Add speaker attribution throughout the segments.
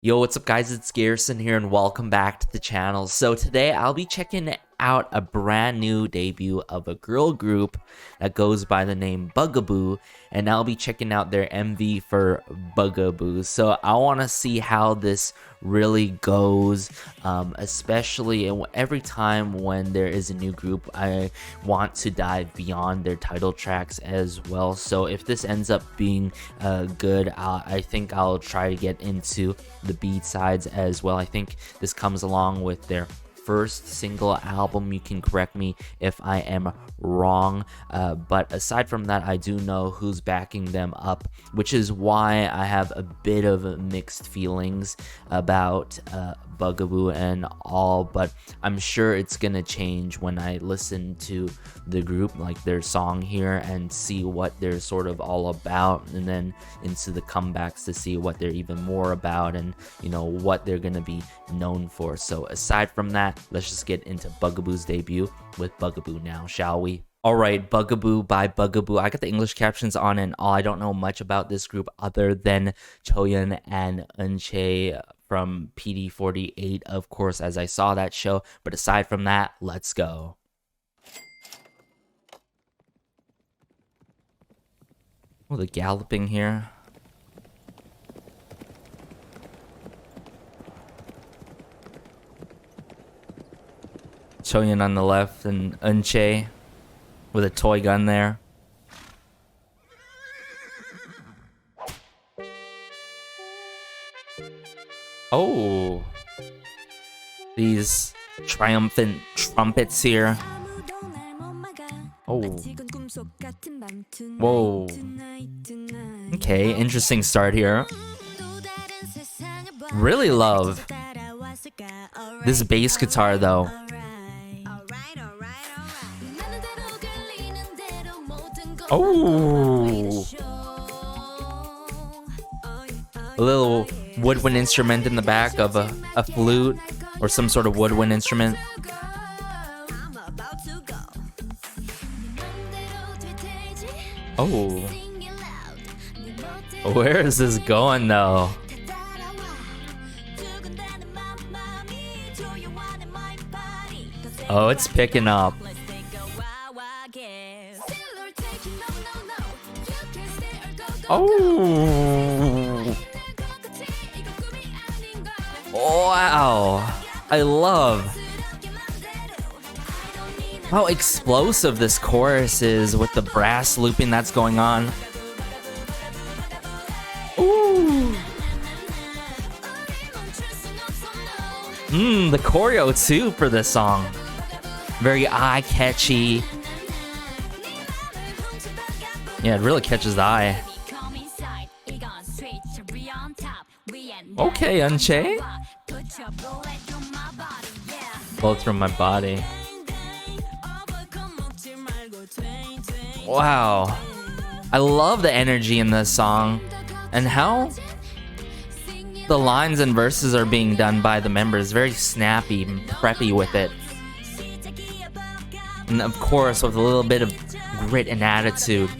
Speaker 1: Yo, what's up guys, it's Garrison here and welcome back to the channel. So today I'll be checking out a brand new debut of a girl group that goes by the name bugAboo, and I'll be checking out their MV for bugAboo. So I want to see how this really goes, especially every time when there is a new group. I want to dive beyond their title tracks as well. So if this ends up being good, I think I'll try to get into the B-sides as well. I think this comes along with their first single album. You can correct me if I am wrong, but aside from that, I do know who's backing them up, which is why I have a bit of mixed feelings about bugAboo and all, but I'm sure it's gonna change when I listen to the group, like their song here, and see what they're sort of all about, and then into the comebacks to see what they're even more about, and you know what they're gonna be known for. So aside from that, let's just get into bugAboo's debut with bugAboo now, shall we? Alright, bugAboo by bugAboo. I got the English captions on and all. I don't know much about this group other than Choyeon and Eunchae from PD48, of course, as I saw that show. But aside from that, let's go. Oh, the galloping here. Choyeon on the left and Eunchae with a toy gun there. Oh, these triumphant trumpets here. Oh, whoa. Okay, interesting start here. Really love this bass guitar though. Oh, a little woodwind instrument in the back of a flute or some sort of woodwind instrument. Oh, where is this going though? Oh, it's picking up. Oh, wow. I love how explosive this chorus is with the brass looping that's going on. Ooh. The choreo too for this song. Very eye-catchy. Yeah, it really catches the eye. Okay, Eunchae. Flow through my body. Wow. I love the energy in this song and how the lines and verses are being done by the members. Very snappy and preppy with it. And of course, with a little bit of grit and attitude.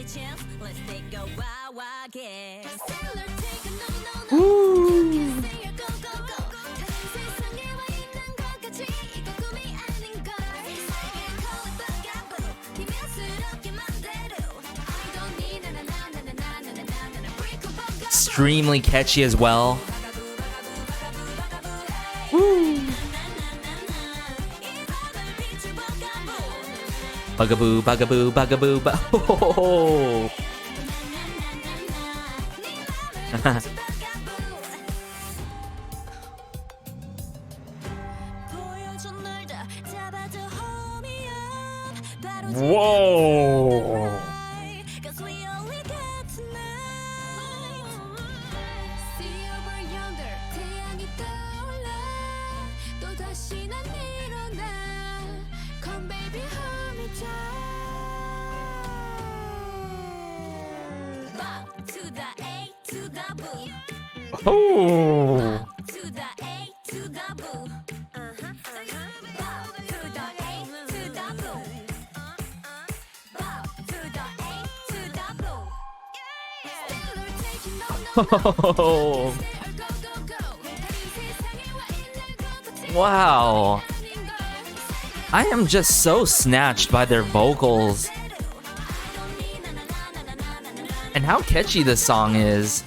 Speaker 1: Woo. Extremely catchy as well. Woo. bugAboo, bugAboo, bugAboo, oh. Whoa. Oh. Oh. Wow. I am just so snatched by their vocals. And how catchy this song is.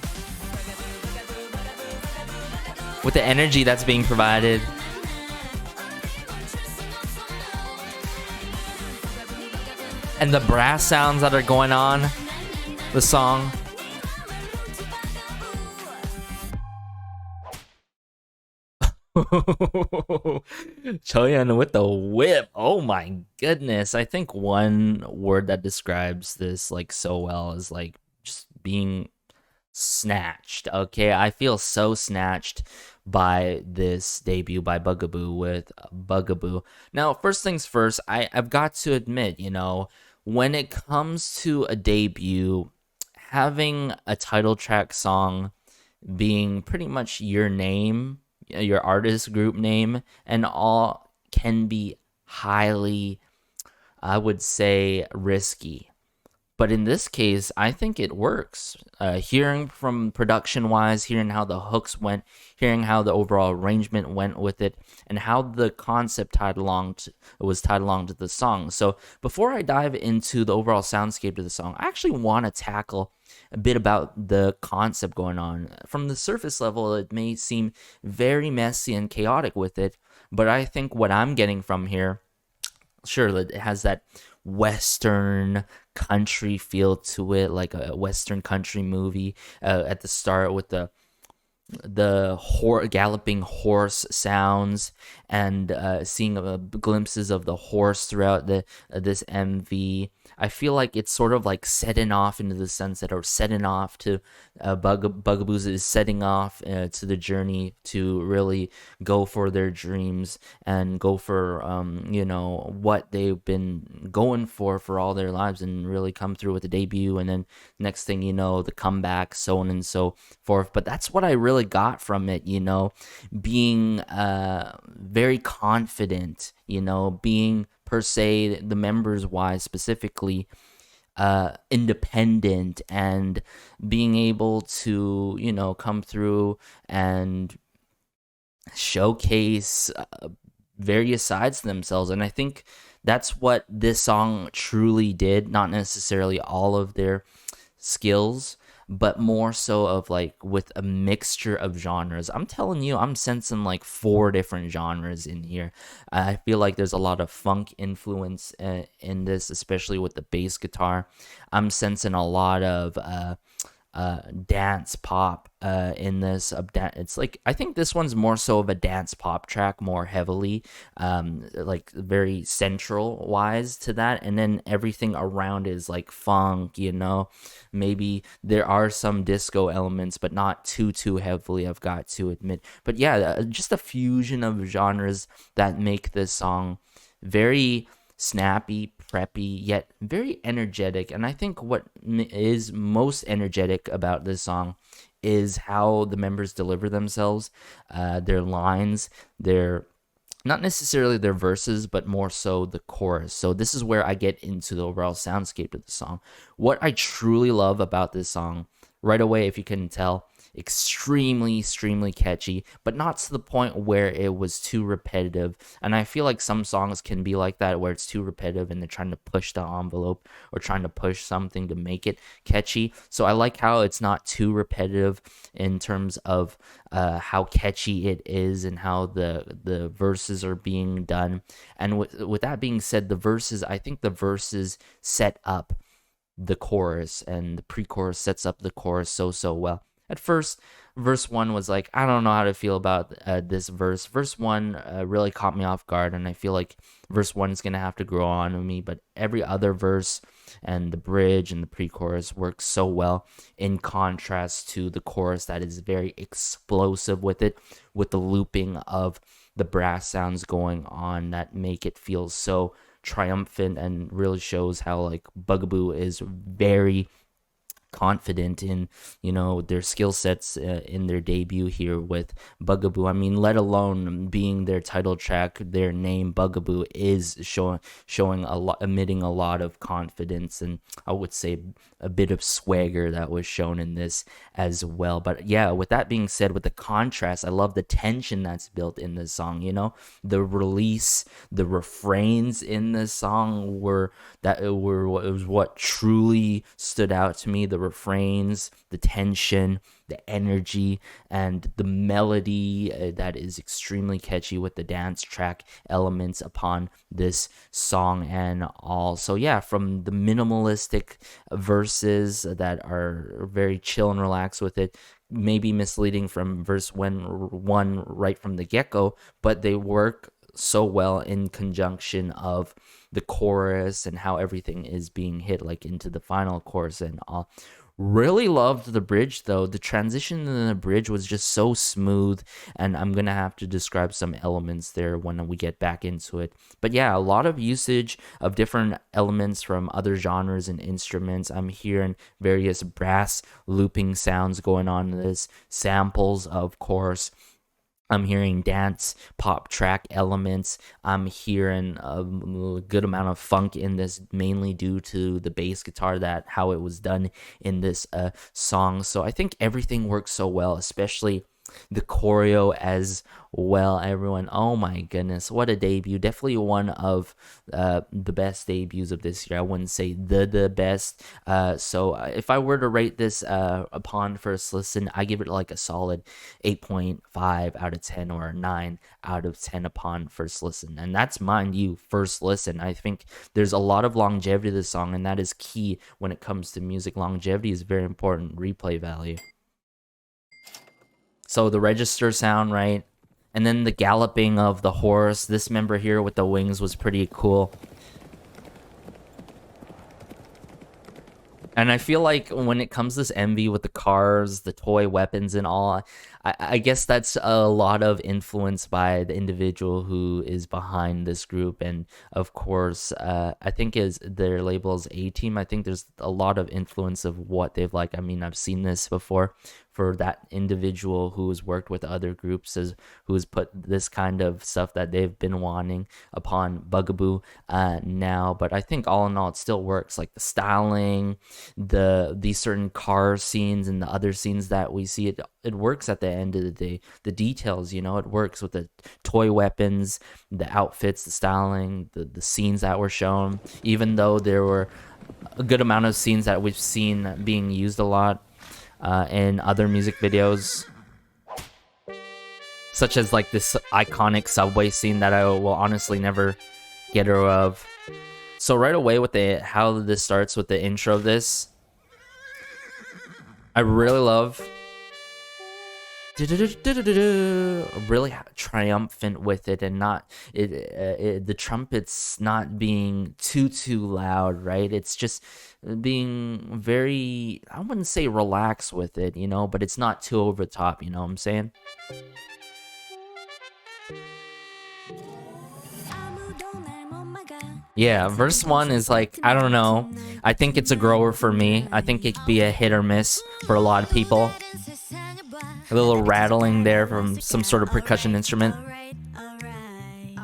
Speaker 1: With the energy that's being provided. And the brass sounds that are going on. The song. Choyan with the whip. Oh my goodness. I think one word that describes this like so well is like just being snatched. Okay, I feel so snatched by this debut by bugAboo with bugAboo. Now, first things first, I've got to admit, you know, when it comes to a debut, having a title track song being pretty much your name, your artist group name, and all can be highly, I would say, risky. But in this case, I think it works. Hearing from production wise, hearing how the hooks went, hearing how the overall arrangement went with it, and how the concept was tied along to the song. So before I dive into the overall soundscape of the song, I actually want to tackle a bit about the concept going on. From the surface level, it may seem very messy and chaotic with it, but I think what I'm getting from here, sure, it has that Western country feel to it, like a Western country movie at the start with the galloping horse sounds and seeing glimpses of the horse throughout this MV. I feel like it's sort of like setting off into the sunset, or setting off to bugAboo's is setting off to the journey to really go for their dreams and go for you know, what they've been going for all their lives, and really come through with the debut, and then next thing you know, the comeback, so on and so forth. But that's what I really got from it, you know, being very confident, you know, being per se, the members wise specifically, independent, and being able to, you know, come through and showcase various sides to themselves. And I think that's what this song truly did. Not necessarily all of their skills, but more so of like with a mixture of genres. I'm telling you, I'm sensing like 4 different genres in here. I feel like there's a lot of funk influence in this, especially with the bass guitar. I'm sensing a lot of dance pop in this. It's like, I think this one's more so of a dance pop track, more heavily, like very central wise to that, and then everything around is like funk, you know. Maybe there are some disco elements, but not too heavily, I've got to admit. But yeah, just a fusion of genres that make this song very snappy, preppy, yet very energetic. And I think what is most energetic about this song is how the members deliver themselves, their lines, their not necessarily their verses, but more so the chorus. So this is where I get into the overall soundscape of the song. What I truly love about this song, right away, if you couldn't tell, extremely catchy, but not to the point where it was too repetitive. And I feel like some songs can be like that, where it's too repetitive and they're trying to push the envelope or trying to push something to make it catchy. So I like how it's not too repetitive in terms of how catchy it is and how the verses are being done. And with that being said, I think the verses set up the chorus, and the pre-chorus sets up the chorus so well. At first, verse 1 was like, I don't know how to feel about this verse. Verse 1 really caught me off guard, and I feel like verse 1 is going to have to grow on with me. But every other verse and the bridge and the pre-chorus works so well, in contrast to the chorus that is very explosive with it, with the looping of the brass sounds going on that make it feel so triumphant, and really shows how like bugAboo is very confident in, you know, their skill sets in their debut here with bugAboo. I mean, let alone being their title track, their name bugAboo is showing a lot, emitting a lot of confidence, and I would say a bit of swagger that was shown in this as well. But yeah, with that being said, with the contrast, I love the tension that's built in this song. You know, the release, the refrains in this song was what truly stood out to me. The refrains, the tension, the energy, and the melody that is extremely catchy with the dance track elements upon this song and all. So yeah, from the minimalistic verses that are very chill and relaxed with it, maybe misleading from verse one right from the get-go, but they work so well in conjunction of the chorus and how everything is being hit like into the final chorus and all. Really loved the bridge though. The transition in the bridge was just so smooth, and I'm gonna have to describe some elements there when we get back into it. But yeah, a lot of usage of different elements from other genres and instruments. I'm hearing various brass looping sounds going on in this, samples of course. I'm hearing dance pop track elements. I'm hearing a good amount of funk in this, mainly due to the bass guitar, how it was done in this song. So I think everything works so well, especially the choreo as well. Everyone, oh my goodness, what a debut. Definitely one of the best debuts of this year. I wouldn't say the best. So if I were to rate this upon first listen, I give it like a solid 8.5 out of 10 or a 9 out of 10 upon first listen. And that's, mind you, first listen. I think there's a lot of longevity to the song, and that is key when it comes to music. Longevity is very important. Replay value. So the register sound, right? And then the galloping of the horse. This member here with the wings was pretty cool. And I feel like when it comes to this MV with the cars, the toy weapons and all, I guess that's a lot of influence by the individual who is behind this group. And of course, I think their label is A-Team. I think there's a lot of influence of what they've like. I mean, I've seen this before for that individual who has worked with other groups, who has put this kind of stuff that they've been wanting upon bugAboo now. But I think all in all, it still works. Like the styling, these certain car scenes and the other scenes that we see, it works at the end of the day. The details, you know, it works with the toy weapons, the outfits, the styling, the scenes that were shown. Even though there were a good amount of scenes that we've seen being used a lot in other music videos, such as like this iconic subway scene that I will honestly never get rid of. So right away with how this starts with the intro of this, I really love really triumphant with it, and not the trumpets not being too loud, right? It's just being very, I wouldn't say relaxed with it, you know, but it's not too over the top, you know what I'm saying? Yeah, verse 1 is like, I don't know. I think it's a grower for me. I think it could be a hit or miss for a lot of people. A little rattling there from some sort of percussion instrument.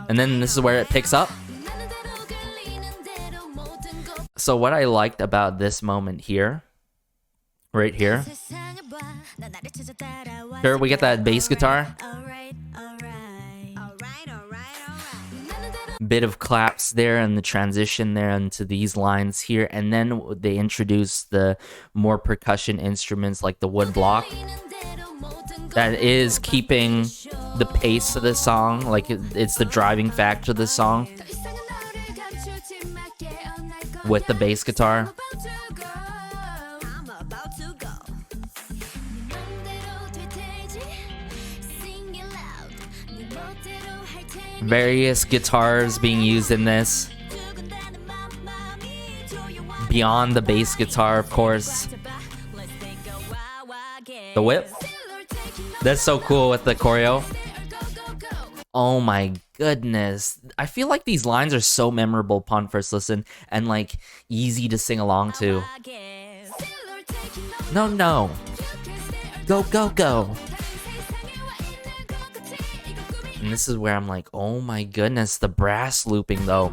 Speaker 1: And then this is where it picks up. So what I liked about this moment here, right here, sure, we get that bass guitar. Bit of claps there and the transition there into these lines here, and then they introduce the more percussion instruments like the wood block that is keeping the pace of the song, like it's the driving factor of the song with the bass guitar. Various guitars being used in this. Beyond the bass guitar, of course. The whip. That's so cool with the choreo. Oh my goodness. I feel like these lines are so memorable upon first listen and like easy to sing along to. No, no. Go, go, go. And this is where I'm like, oh my goodness, the brass looping though.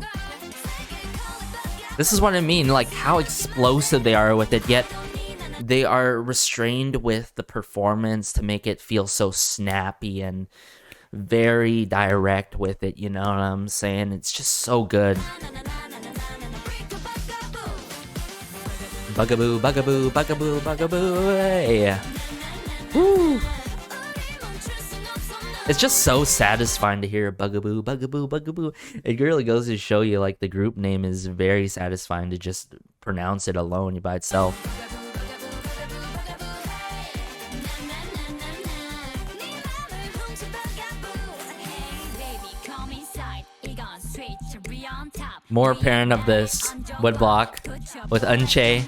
Speaker 1: This is what I mean, like how explosive they are with it, yet they are restrained with the performance to make it feel so snappy and very direct with it, you know what I'm saying? It's just so good. Bugaboo, bugaboo, bugaboo, bugaboo, hey. Woo. It's just so satisfying to hear bugaboo, bugaboo, bugaboo. It really goes to show you, like, the group name is very satisfying to just pronounce it alone by itself. More apparent of this woodblock with Unche.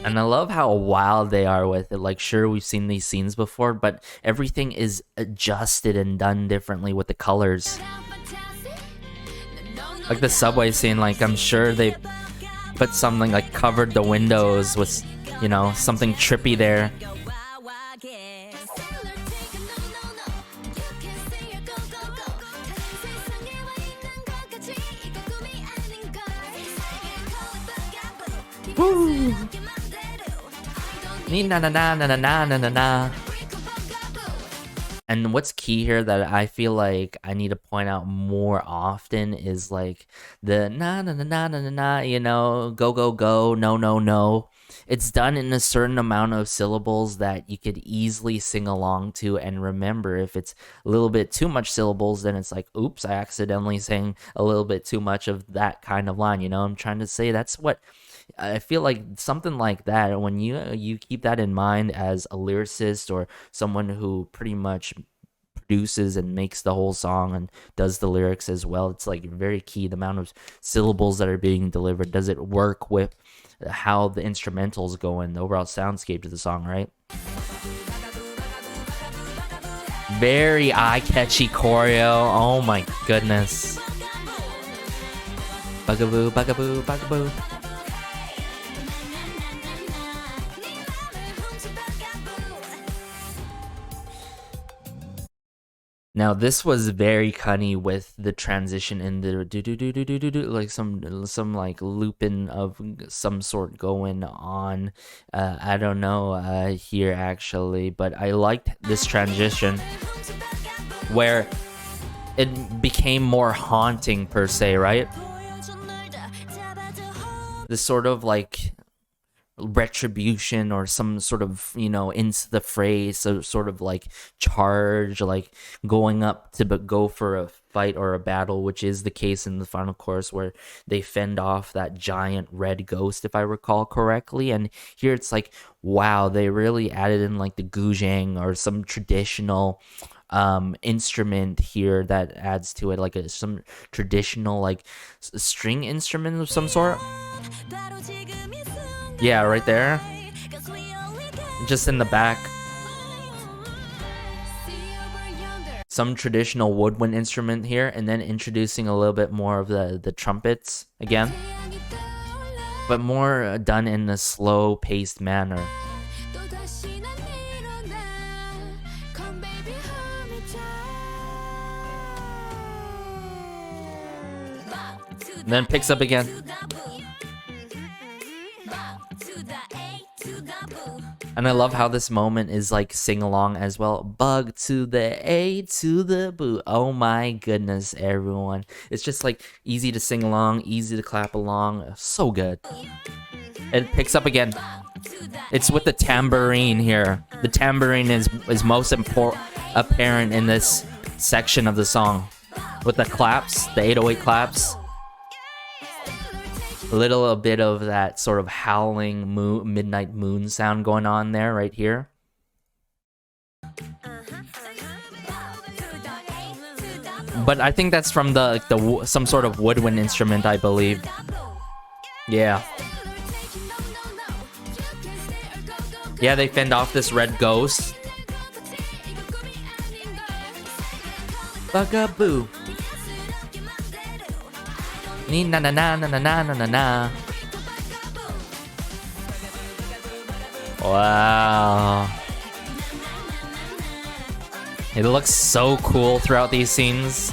Speaker 1: And I love how wild they are with it. Like, sure, we've seen these scenes before, but everything is adjusted and done differently with the colors. Like the subway scene, like I'm sure they put something like covered the windows with, you know, something trippy there. Woo! Na na na na na na na na. And what's key here that I feel like I need to point out more often is like the na na na na na na na, you know, go go go, no no no. It's done in a certain amount of syllables that you could easily sing along to and remember. If it's a little bit too much syllables, then it's like, oops, I accidentally sang a little bit too much of that kind of line, you know? I'm trying to say that's what I feel like, something like that. When you keep that in mind as a lyricist or someone who pretty much produces and makes the whole song and does the lyrics as well, it's like very key, the amount of syllables that are being delivered. Does it work with how the instrumentals go in the overall soundscape to the song, right? Very eye-catchy choreo. Oh my goodness. Bugaboo, bugaboo, bugaboo. Now this was very cunny with the transition in the do do do do do do do, like some like looping of some sort going on. I don't know here actually, but I liked this transition where it became more haunting per se, right? This sort of like retribution or some sort of, you know, into the phrase, so sort of like charge, like going up to go for a fight or a battle, which is the case in the final chorus where they fend off that giant red ghost, if I recall correctly. And here it's like, wow, they really added in like the guzheng or some traditional instrument here that adds to it, like some traditional like string instrument of some sort. Yeah, right there. Just in the back. Some traditional woodwind instrument here, and then introducing a little bit more of the trumpets again. But more done in a slow-paced manner. And then picks up again. And I love how this moment is like sing along as well. Bug to the A to the boo. Oh my goodness, everyone. It's just like easy to sing along, easy to clap along. So good. It picks up again. It's with the tambourine here. The tambourine is most apparent in this section of the song. With the claps, the 808 claps. A little bit of that sort of howling midnight moon sound going on there, right here. But I think that's from the some sort of woodwind instrument, I believe. Yeah. Yeah, they fend off this red ghost. Bugaboo. Na na na na na na na na. Wow. It looks so cool throughout these scenes.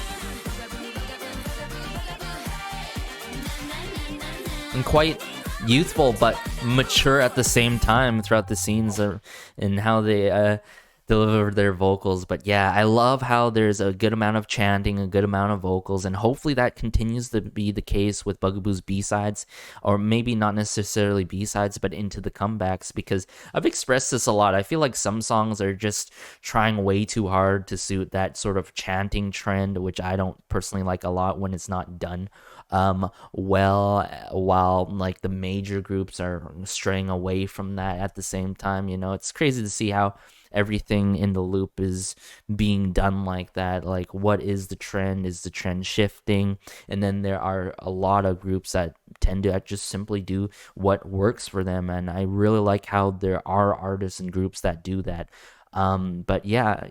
Speaker 1: And quite youthful, but mature at the same time throughout the scenes and how they deliver their vocals. But yeah, I love how there's a good amount of chanting, a good amount of vocals, and hopefully that continues to be the case with bugAboo's B-sides, or maybe not necessarily B-sides, but into the comebacks, because I've expressed this a lot. I feel like some songs are just trying way too hard to suit that sort of chanting trend, which I don't personally like a lot when it's not done well, while like the major groups are straying away from that at the same time. You know, it's crazy to see how everything in the loop is being done like that. Like, what is the trend? Is the trend shifting? And then there are a lot of groups that tend to just simply do what works for them, and I really like how there are artists and groups that do that. But yeah,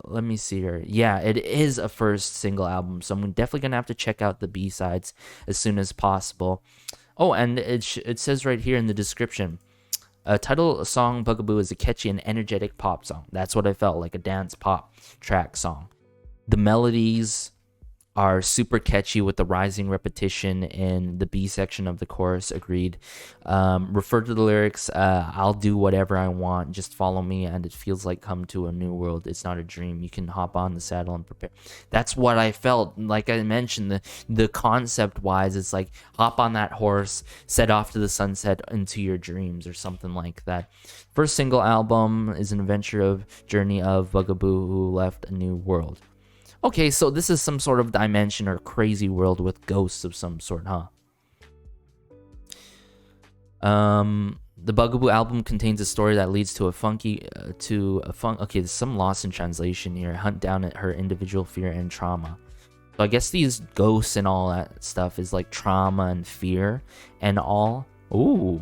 Speaker 1: let me see here. Yeah, it is a first single album, so I'm definitely gonna have to check out the B-sides as soon as possible. Oh, and it says right here in the description, title song bugAboo is a catchy and energetic pop song. That's what I felt like, a dance pop track song. The melodies are super catchy with the rising repetition in the B section of the chorus. Agreed. Refer to the lyrics. I'll do whatever I want. Just follow me, and it feels like come to a new world. It's not a dream. You can hop on the saddle and prepare. That's what I felt. Like I mentioned, the concept wise, it's like hop on that horse, set off to the sunset into your dreams, or something like that. First single album is an adventure of journey of bugAboo who left a new world. Okay, so this is some sort of dimension or crazy world with ghosts of some sort, huh? The bugAboo album contains a story that leads to a funky, okay, there's some loss in translation here. Hunt down at her individual fear and trauma. So I guess these ghosts and all that stuff is like trauma and fear and all. Ooh.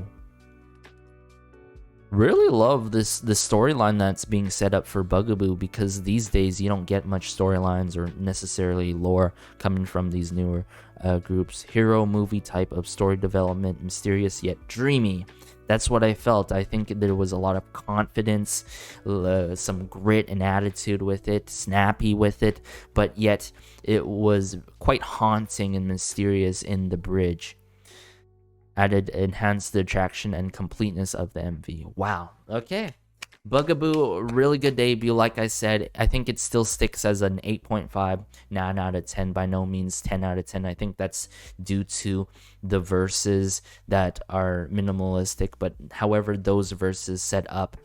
Speaker 1: Really love the storyline that's being set up for bugAboo, because these days you don't get much storylines or necessarily lore coming from these newer groups. Hero movie type of story development, mysterious yet dreamy. That's what I felt. I think there was a lot of confidence, some grit and attitude with it, snappy with it, but yet it was quite haunting and mysterious in the bridge. Added enhanced the attraction and completeness of the MV. Wow. Okay. bugAboo, really good debut. Like I said, I think it still sticks as an 8.5, 9 out of 10. By no means 10 out of 10. I think that's due to the verses that are minimalistic, but however those verses set up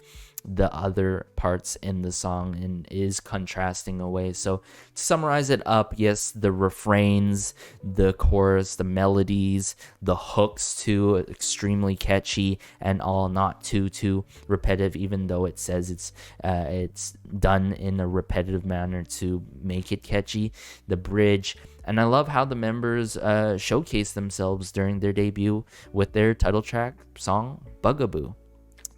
Speaker 1: the other parts in the song and is contrasting away. So to summarize it up, yes, the refrains, the chorus, the melodies, the hooks too, extremely catchy and all, not too repetitive, even though it says it's done in a repetitive manner to make it catchy. The bridge, and I love how the members showcase themselves during their debut with their title track song bugAboo.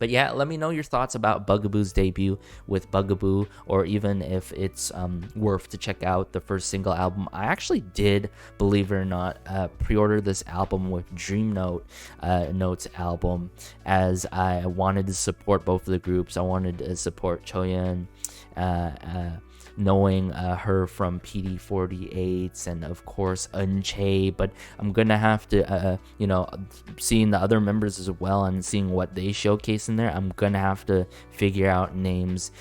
Speaker 1: But yeah, let me know your thoughts about bugAboo's debut with bugAboo, or even if it's worth to check out the first single album. I actually did, believe it or not, pre-order this album with Dream Note's album, as I wanted to support both of the groups. I wanted to support Choyeon, knowing her from PD48s and of course Unchae, but I'm gonna have to seeing the other members as well and seeing what they showcase in there, I'm gonna have to figure out names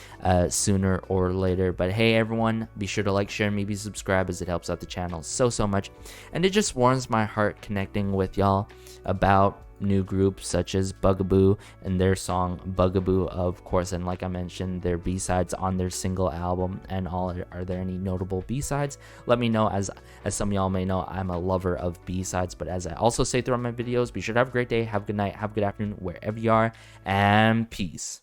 Speaker 1: sooner or later. But hey everyone, be sure to like, share, maybe subscribe, as it helps out the channel so much, and it just warms my heart connecting with y'all about new groups such as bugAboo and their song bugAboo, of course, and like I mentioned, their B-sides on their single album and all. Are there any notable B-sides? Let me know. As some of y'all may know, I'm a lover of B-sides, but as I also say throughout my videos, be sure to have a great day, have a good night, have a good afternoon wherever you are, and peace.